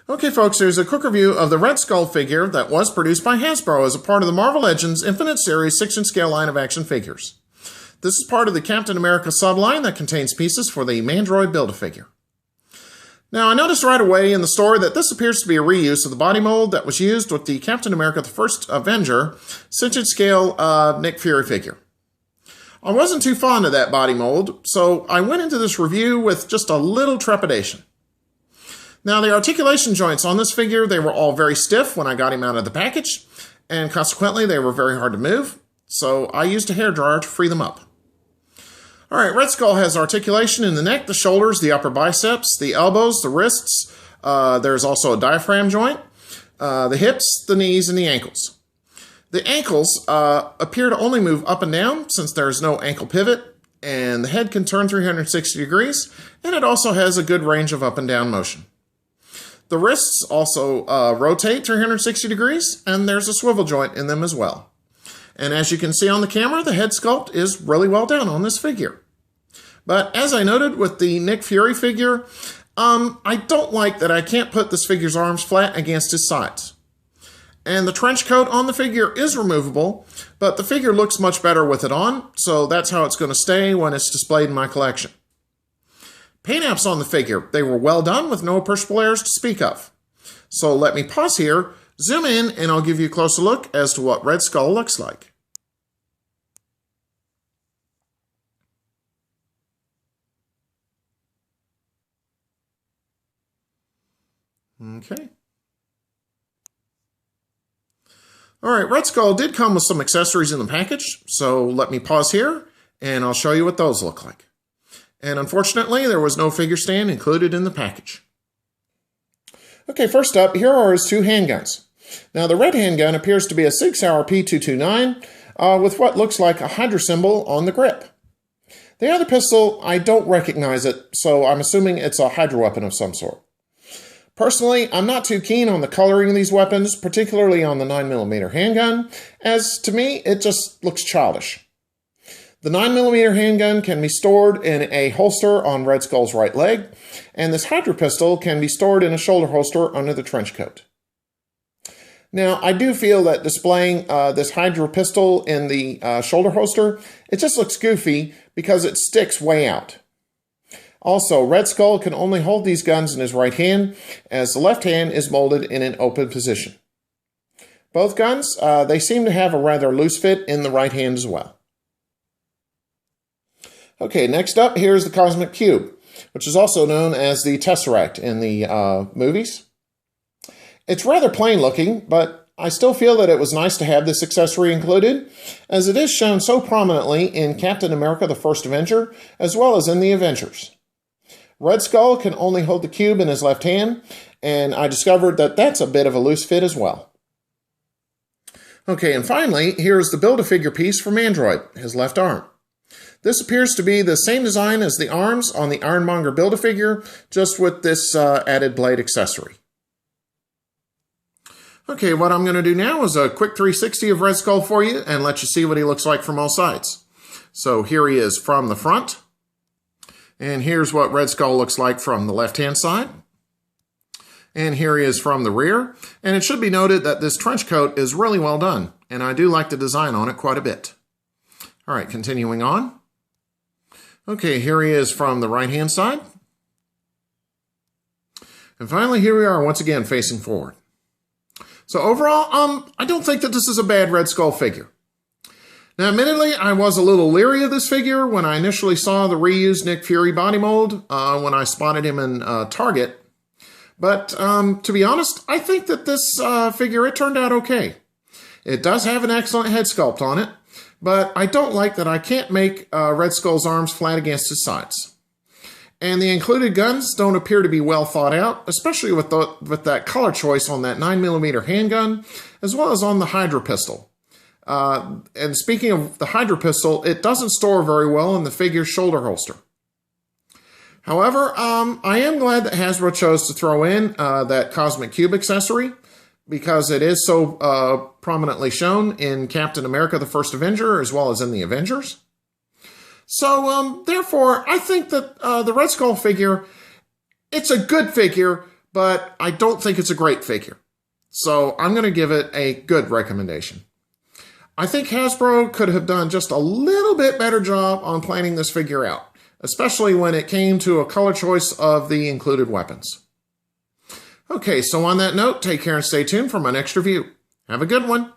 Okay, folks, here's a quick review of the Red Skull figure that was produced by Hasbro as a part of the Marvel Legends Infinite Series 6-inch scale line of action figures. This is part of the Captain America subline that contains pieces for the Mandroid Build-A-Figure. Now, I noticed right away in the store that this appears to be a reuse of the body mold that was used with the Captain America the First Avenger 6-inch scale Nick Fury figure. I wasn't too fond of that body mold, so I went into this review with just a little trepidation. Now, the articulation joints on this figure, they were all very stiff when I got him out of the package, and consequently, they were very hard to move, so I used a hairdryer to free them up. Alright, Red Skull has articulation in the neck, the shoulders, the upper biceps, the elbows, the wrists. There's also a diaphragm joint, the hips, the knees, and the ankles. The ankles appear to only move up and down since there's no ankle pivot, and the head can turn 360 degrees, and it also has a good range of up and down motion. The wrists also rotate 360 degrees, and there's a swivel joint in them as well. And as you can see on the camera, the head sculpt is really well done on this figure. But as I noted with the Nick Fury figure, I don't like that I can't put this figure's arms flat against his sides. And the trench coat on the figure is removable, but the figure looks much better with it on, so that's how it's going to stay when it's displayed in my collection. Paint apps on the figure, they were well done with no appreciable errors to speak of. So let me pause here, zoom in, and I'll give you a closer look as to what Red Skull looks like. Okay. Alright, Red Skull did come with some accessories in the package, so let me pause here, and I'll show you what those look like. And unfortunately, there was no figure stand included in the package. Okay, first up, here are his two handguns. Now, the red handgun appears to be a Sig Sauer P229 with what looks like a Hydra symbol on the grip. The other pistol, I don't recognize it, so I'm assuming it's a Hydra weapon of some sort. Personally, I'm not too keen on the coloring of these weapons, particularly on the 9mm handgun, as to me, it just looks childish. The 9mm handgun can be stored in a holster on Red Skull's right leg, and this Hydra pistol can be stored in a shoulder holster under the trench coat. Now, I do feel that displaying this Hydra pistol in the shoulder holster, it just looks goofy because it sticks way out. Also, Red Skull can only hold these guns in his right hand, as the left hand is molded in an open position. Both guns, they seem to have a rather loose fit in the right hand as well. Okay, next up, here's the Cosmic Cube, which is also known as the Tesseract in the movies. It's rather plain looking, but I still feel that it was nice to have this accessory included, as it is shown so prominently in Captain America the First Avenger, as well as in the Avengers. Red Skull can only hold the cube in his left hand, and I discovered that that's a bit of a loose fit as well. Okay, and finally, here's the Build-A-Figure piece for Mandroid, his left arm. This appears to be the same design as the arms on the Ironmonger Build-A-Figure, just with this added blade accessory. Okay, what I'm going to do now is a quick 360 of Red Skull for you and let you see what he looks like from all sides. So here he is from the front, and here's what Red Skull looks like from the left-hand side. And here he is from the rear, and it should be noted that this trench coat is really well done, and I do like the design on it quite a bit. All right, continuing on. Okay, here he is from the right-hand side. And finally, here we are once again facing forward. So overall, I don't think that this is a bad Red Skull figure. Now, admittedly, I was a little leery of this figure when I initially saw the reused Nick Fury body mold when I spotted him in Target. But to be honest, I think that this figure, it turned out okay. It does have an excellent head sculpt on it, but I don't like that I can't make Red Skull's arms flat against his sides. And the included guns don't appear to be well thought out, especially with that color choice on that 9mm handgun, as well as on the Hydra pistol. And speaking of the Hydra pistol, it doesn't store very well in the figure's shoulder holster. However, I am glad that Hasbro chose to throw in that Cosmic Cube accessory, because it is so prominently shown in Captain America the First Avenger, as well as in the Avengers. So, therefore, I think that the Red Skull figure, it's a good figure, but I don't think it's a great figure. So I'm going to give it a good recommendation. I think Hasbro could have done just a little bit better job on planning this figure out, especially when it came to a color choice of the included weapons. Okay, so on that note, take care and stay tuned for my next review. Have a good one.